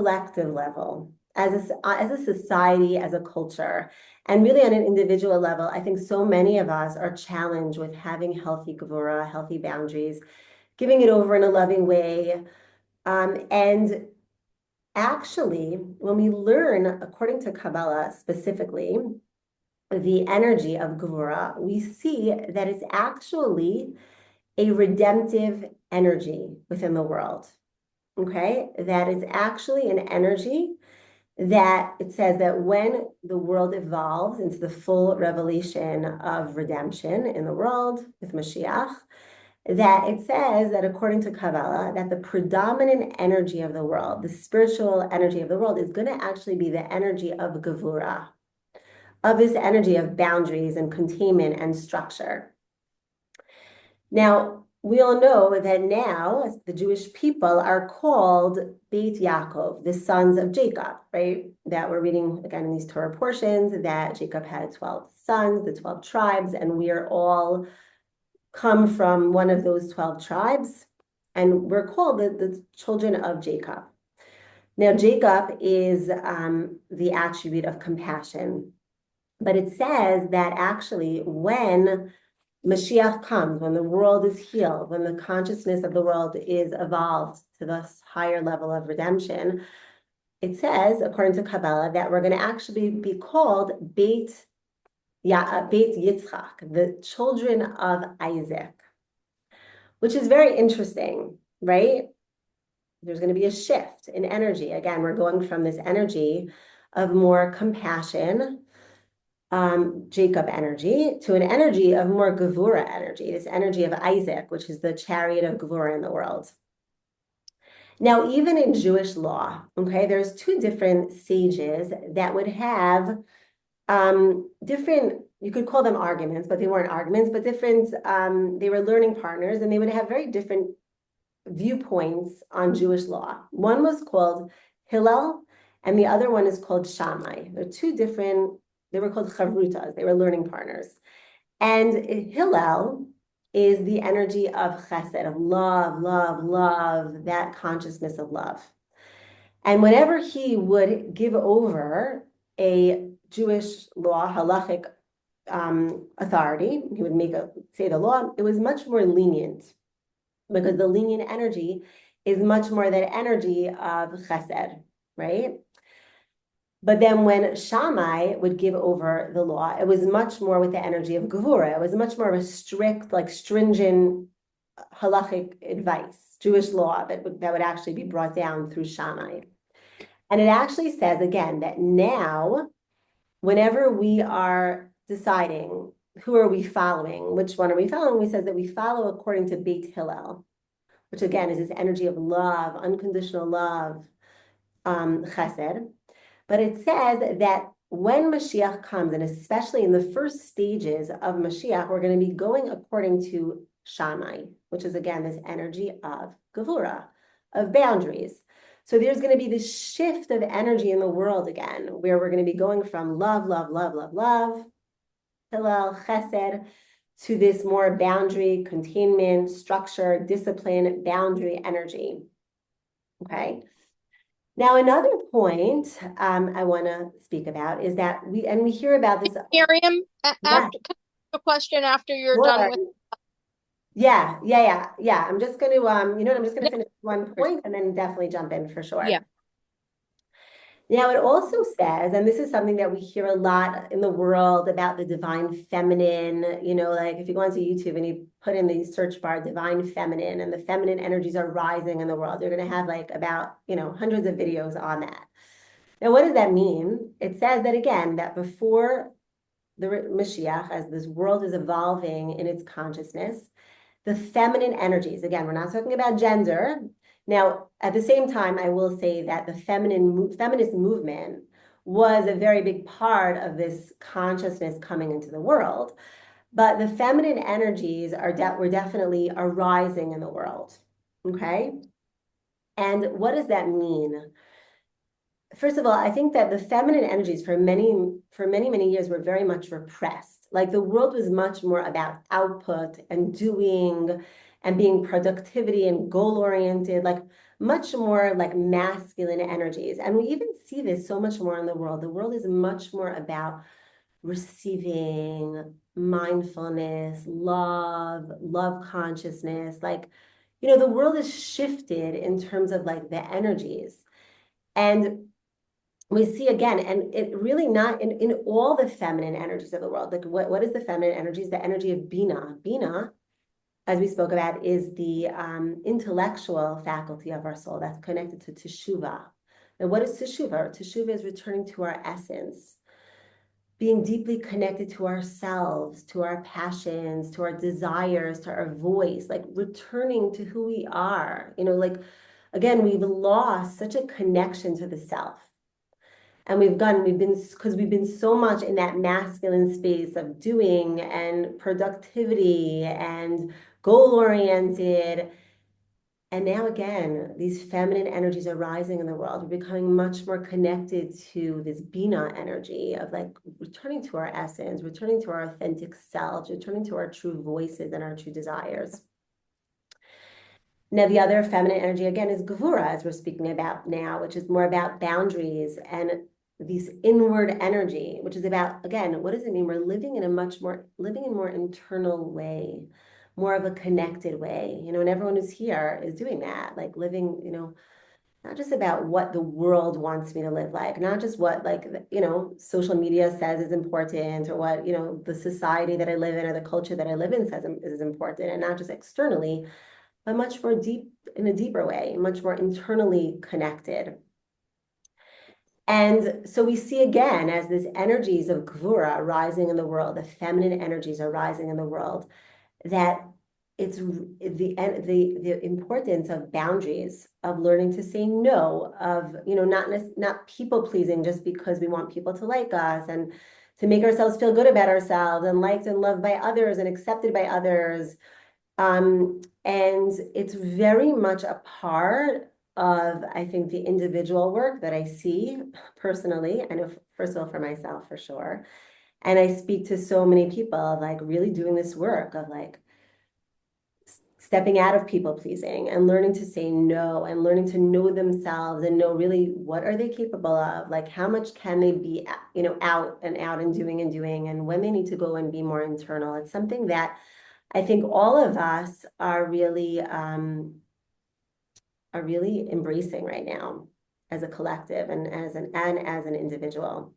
collective level, as a society, as a culture, and really on an individual level, I think so many of us are challenged with having healthy Gevurah, healthy boundaries, giving it over in a loving way. And actually, when we learn, according to Kabbalah specifically, the energy of Gevurah, we see that it's actually a redemptive energy within the world. Okay, that is actually an energy that it says that when the world evolves into the full revelation of redemption in the world with Mashiach, that it says that according to Kabbalah, that the predominant energy of the world, the spiritual energy of the world, is going to actually be the energy of Gevurah, of this energy of boundaries and containment and structure. Now, we all know that now the Jewish people are called Beit Yaakov, the sons of Jacob, right? That we're reading again in these Torah portions, that Jacob had 12 sons, the 12 tribes, and we are all come from one of those 12 tribes, and we're called the children of Jacob. Now, Jacob is the attribute of compassion, but it says that actually when Mashiach comes, when the world is healed, when the consciousness of the world is evolved to this higher level of redemption, it says, according to Kabbalah, that we're going to actually be called Beit Yitzchak, the children of Isaac, which is very interesting, right? There's going to be a shift in energy. Again, we're going from this energy of more compassion, Jacob energy, to an energy of more Gevurah energy, this energy of Isaac, which is the chariot of Gevurah in the world. Now, even in Jewish law, okay, there's two different sages that would have different, you could call them arguments, but they weren't arguments, but different, they were learning partners, and they would have very different viewpoints on Jewish law. One was called Hillel, and the other one is called Shammai. They're two different, they were called Chavrutas, they were learning partners. And Hillel is the energy of chesed, of love, love, love, that consciousness of love. And whenever he would give over a Jewish law, halachic authority, he would say the law, it was much more lenient, because the lenient energy is much more that energy of chesed, right? But then when Shammai would give over the law, it was much more with the energy of Gevurah. It was much more of a strict, like stringent halachic advice, Jewish law that would actually be brought down through Shammai. And it actually says, again, that now, whenever we are deciding who are we following, which one are we following, we said that we follow according to Beit Hillel, which again is this energy of love, unconditional love, chesed. But it says that when Mashiach comes, and especially in the first stages of Mashiach, we're going to be going according to Shammai, which is again this energy of Gevurah, of boundaries. So there's going to be this shift of energy in the world again, where we're going to be going from love, love, love, love, love, Hillel, chesed, to this more boundary, containment, structure, discipline, boundary energy. Okay. Now, another point I want to speak about is that we hear about this. Miriam, after a question after you're done with. Yeah. I'm just going to, I'm just going to finish one point and then definitely jump in for sure. Yeah. Now, it also says, and this is something that we hear a lot in the world about the divine feminine, like if you go onto YouTube and you put in the search bar, divine feminine, and the feminine energies are rising in the world, you're going to have like about, hundreds of videos on that. Now, what does that mean? It says that, again, that before the Mashiach, as this world is evolving in its consciousness, the feminine energies, again, we're not talking about gender. Now, at the same time, I will say that the feminist movement was a very big part of this consciousness coming into the world. But the feminine energies were definitely arising in the world, okay? And what does that mean? First of all, I think that the feminine energies for many years were very much repressed. Like the world was much more about output and doing and being productivity and goal-oriented, like much more like masculine energies. And we even see this so much more in the world. The world is much more about receiving, mindfulness, love consciousness. Like, the world is shifted in terms of like the energies. And we see again, and it really not in all the feminine energies of the world. Like what is the feminine energies? The energy of Bina. Bina, as we spoke about, is the intellectual faculty of our soul that's connected to Teshuvah. And what is Teshuvah? Teshuvah is returning to our essence, being deeply connected to ourselves, to our passions, to our desires, to our voice, like returning to who we are. Like, again, we've lost such a connection to the self. And because we've been so much in that masculine space of doing and productivity and goal-oriented. And now again, these feminine energies are rising in the world. We're becoming much more connected to this Bina energy of like returning to our essence, returning to our authentic selves, returning to our true voices and our true desires. Now, the other feminine energy, again, is Gevurah, as we're speaking about now, which is more about boundaries and this inward energy, which is about, again, what does it mean? We're living in a more internal way, more of a connected way, and everyone who's here is doing that, like living, not just about what the world wants me to live like, not just what like, social media says is important, or what, the society that I live in or the culture that I live in says is important, and not just externally, but much more in a deeper way, much more internally connected. And so we see again, as these energies of Gevurah rising in the world, the feminine energies are rising in the world, that it's the importance of boundaries, of learning to say no, of not people pleasing just because we want people to like us and to make ourselves feel good about ourselves and liked and loved by others and accepted by others. And it's very much a part of, I think, the individual work that I see personally. I know, first of all, for myself, for sure. And I speak to so many people of like really doing this work of like stepping out of people pleasing and learning to say no and learning to know themselves and know really what are they capable of, like how much can they be, out and doing, and when they need to go and be more internal. It's something that I think all of us are really embracing right now as a collective and as an individual.